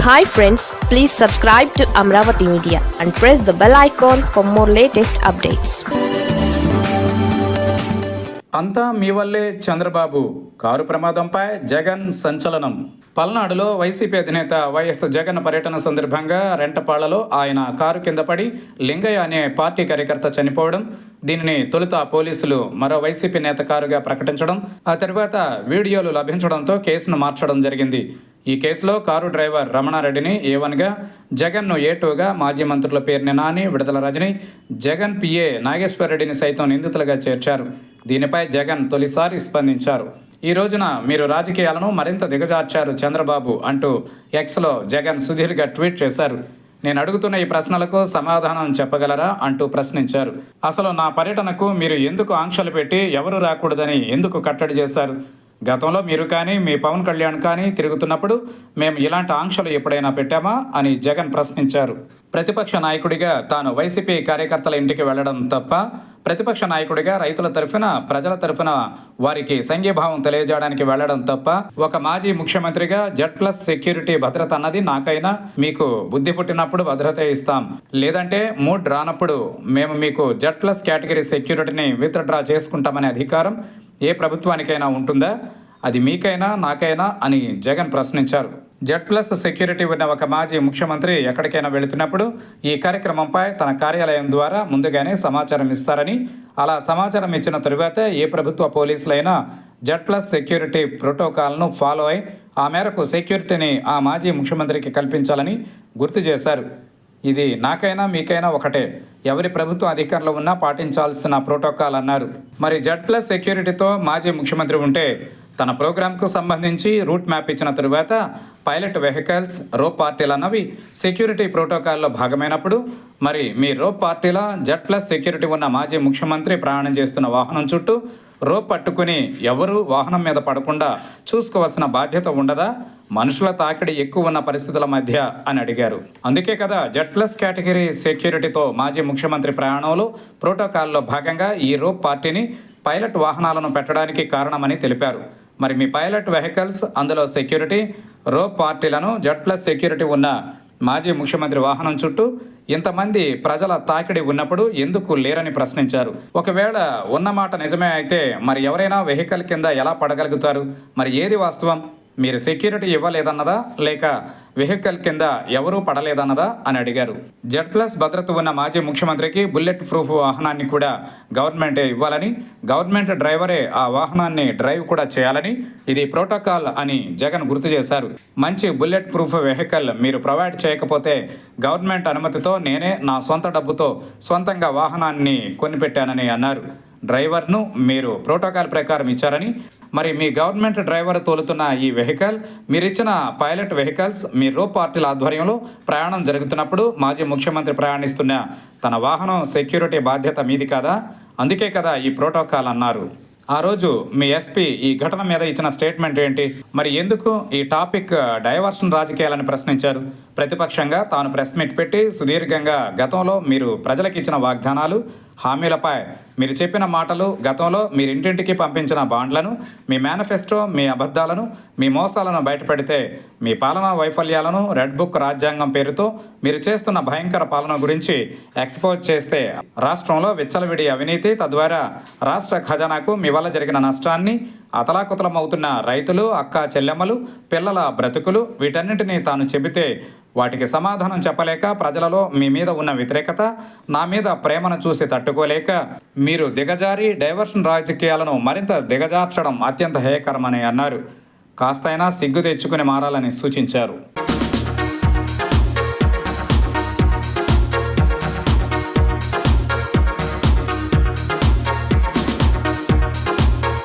Hi friends, please subscribe to Amravati Media and press the bell icon for more latest updates. అంతా మీ వల్లే Chandrababu car ప్రమాదంపై జగన్ సంచలనం. పల్నాడులో YCP అధినేత వైఎస్ జగన్ పర్యటన సందర్భంగా రెంటపాళ్లలో ఆయన కారు కింద పడి లింగయ్య అనే పార్టీ కార్యకర్త చనిపోవడం, దీనిని తొలుత పోలీసులు మరో వైసీపీ నేత కారుగా ప్రకటించడం, ఆ తర్వాత వీడియోలు లభించడంతో కేసును మార్చడం జరిగింది. ఈ కేసులో కారు డ్రైవర్ రమణారెడ్డిని A1గా, జగన్ను A2గా, మాజీ మంత్రుల పేర్ని నాని, విడదల రజని, జగన్ PA నాగేశ్వరరెడ్డిని సైతం నిందితులుగా చేర్చారు. దీనిపై జగన్ తొలిసారి స్పందించారు. ఈ రోజున మీరు రాజకీయాలను మరింత దిగజార్చారు చంద్రబాబు అంటూ ఎక్స్లో జగన్ సుదీర్ఘ ట్వీట్ చేశారు. నేను అడుగుతున్న ఈ ప్రశ్నలకు సమాధానం చెప్పగలరా అంటూ ప్రశ్నించారు. అసలు నా పర్యటనకు మీరు ఎందుకు ఆంక్షలు పెట్టి ఎవరు రాకూడదని ఎందుకు కట్టడి చేశారు? గతంలో మీరు కానీ మీ పవన్ కళ్యాణ్ కానీ తిరుగుతున్నప్పుడు మేము ఇలాంటి ఆంక్షలు ఎప్పుడైనా పెట్టామా అని జగన్ ప్రశ్నించారు. ప్రతిపక్ష నాయకుడిగా తాను వైసీపీ కార్యకర్తల ఇంటికి వెళ్లడం తప్ప, ప్రతిపక్ష నాయకుడిగా రైతుల తరఫున, ప్రజల తరఫున వారికి సంఘీభావం తెలియజేయడానికి వెళ్లడం తప్ప, ఒక మాజీ ముఖ్యమంత్రిగా Z+ సెక్యూరిటీ భద్రత అన్నది నాకైనా మీకు బుద్ధి పుట్టినప్పుడు భద్రత ఇస్తాం, లేదంటే మూడ్ రానప్పుడు మేము మీకు Z+ కేటగిరీ సెక్యూరిటీని విత్డ్రా చేసుకుంటామనే అధికారం ఏ ప్రభుత్వానికైనా ఉంటుందా? అది మీకైనా నాకైనా అని జగన్ ప్రశ్నించారు. Z+ సెక్యూరిటీ ఉన్న ఒక మాజీ ముఖ్యమంత్రి ఎక్కడికైనా వెళుతున్నప్పుడు ఈ కార్యక్రమంపై తన కార్యాలయం ద్వారా ముందుగానే సమాచారం ఇస్తారని, అలా సమాచారం ఇచ్చిన తరువాత ఏ ప్రభుత్వ పోలీసులైనా Z+ సెక్యూరిటీ ప్రోటోకాల్ను ఫాలో అయి ఆ మేరకు సెక్యూరిటీని ఆ మాజీ ముఖ్యమంత్రికి కల్పించాలని గుర్తు చేశారు. ఇది నాకైనా మీకైనా ఒకటే, ఎవరి ప్రభుత్వ అధికారంలో ఉన్నా పాటించాల్సిన ప్రోటోకాల్ అన్నారు. మరి Z+ సెక్యూరిటీతో మాజీ ముఖ్యమంత్రి ఉంటే తన ప్రోగ్రాంకు సంబంధించి రూట్ మ్యాప్ ఇచ్చిన తరువాత పైలట్ వెహికల్స్, రోప్ పార్టీలు అన్నవి సెక్యూరిటీ ప్రోటోకాల్లో భాగమైనప్పుడు, మరి మీ రోప్ పార్టీల Z+ సెక్యూరిటీ ఉన్న మాజీ ముఖ్యమంత్రి ప్రయాణం చేస్తున్న వాహనం చుట్టూ రోప్ పట్టుకుని ఎవరు వాహనం మీద పడకుండా చూసుకోవాల్సిన బాధ్యత ఉండదా? మనుషుల తాకిడి ఎక్కువ ఉన్న పరిస్థితుల మధ్య అని అడిగారు. అందుకే కదా Z+ కేటగిరీ సెక్యూరిటీతో మాజీ ముఖ్యమంత్రి ప్రయాణంలో ప్రోటోకాల్లో భాగంగా ఈ రోప్ పార్టీని పైలట్ వాహనాలను పెట్టడానికి కారణమని తెలిపారు. మరి మీ పైలట్ వెహికల్స్, అందులో సెక్యూరిటీ, రోప్ పార్టీలను Z+ సెక్యూరిటీ ఉన్న మాజీ ముఖ్యమంత్రి వాహనం చుట్టూ ఇంతమంది ప్రజల తాకిడి ఉన్నప్పుడు ఎందుకు లేరని ప్రశ్నించారు. ఒకవేళ ఉన్నమాట నిజమే అయితే మరి ఎవరైనా వెహికల్ కింద ఎలా పడగలుగుతారు? మరి ఏది వాస్తవం? మీరు సెక్యూరిటీ ఇవ్వలేదన్నదా, లేక వెహికల్ కింద ఎవరూ పడలేదన్నదా అని అడిగారు. Z+ భద్రత ఉన్న మాజీ ముఖ్యమంత్రికి బుల్లెట్ ప్రూఫ్ వాహనాన్ని కూడా గవర్నమెంటే ఇవ్వాలని, గవర్నమెంట్ డ్రైవరే ఆ వాహనాన్ని డ్రైవ్ కూడా చేయాలని, ఇది ప్రోటోకాల్ అని జగన్ గుర్తు చేశారు. మంచి బుల్లెట్ ప్రూఫ్ వెహికల్ మీరు ప్రొవైడ్ చేయకపోతే గవర్నమెంట్ అనుమతితో నేనే నా సొంత డబ్బుతో సొంతంగా వాహనాన్ని కొనిపెట్టానని అన్నారు. డ్రైవర్ను మీరు ప్రోటోకాల్ ప్రకారం ఇచ్చారని, మరి మీ గవర్నమెంట్ డ్రైవర్ తోలుతున్న ఈ వెహికల్, మీరిచ్చిన పైలట్ వెహికల్స్ మీ రోప్ పార్టీల ఆధ్వర్యంలో ప్రయాణం జరుగుతున్నప్పుడు మాజీ ముఖ్యమంత్రి ప్రయాణిస్తున్న తన వాహనం సెక్యూరిటీ బాధ్యత మీది కాదా? అందుకే కదా ఈ ప్రోటోకాల్ అన్నారు. ఆ రోజు మీ SP ఈ ఘటన మీద ఇచ్చిన స్టేట్మెంట్ ఏంటి? మరి ఎందుకు ఈ టాపిక్ డైవర్షన్ రాజకీయాలని ప్రశ్నించారు? ప్రతిపక్షంగా తాను ప్రెస్ మీట్ పెట్టి సుదీర్ఘంగా గతంలో మీరు ప్రజలకు ఇచ్చిన వాగ్దానాలు, హామీలపై మీరు చెప్పిన మాటలు, గతంలో మీరు ఇంటింటికి పంపించిన బాండ్లను, మీ మేనిఫెస్టో, మీ అబద్ధాలను, మీ మోసాలను బయటపెడితే మీ పాలనా వైఫల్యాలను, రెడ్ బుక్ రాజ్యాంగం పేరుతో మీరు చేస్తున్న భయంకర పాలన గురించి ఎక్స్పోజ్ చేస్తే రాష్ట్రంలో విచ్చలవిడి అవినీతి, తద్వారా రాష్ట్ర ఖజానాకు మీ వల్ల జరిగిన నష్టాన్ని, అతలాకుతలమవుతున్న రైతులు, అక్క చెల్లెమ్మలు, పిల్లల బ్రతుకులు, వీటన్నింటినీ తాను చెబితే వాటికి సమాధానం చెప్పలేక ప్రజలలో మీ మీద ఉన్న వ్యతిరేకత, నా మీద ప్రేమను చూసి తట్టుకోలేక మీరు దిగజారి డైవర్షన్ రాజకీయాలను మరింత దిగజార్చడం అత్యంత హేయకరమని అన్నారు. కాస్తైనా సిగ్గు తెచ్చుకుని మారాలని సూచించారు.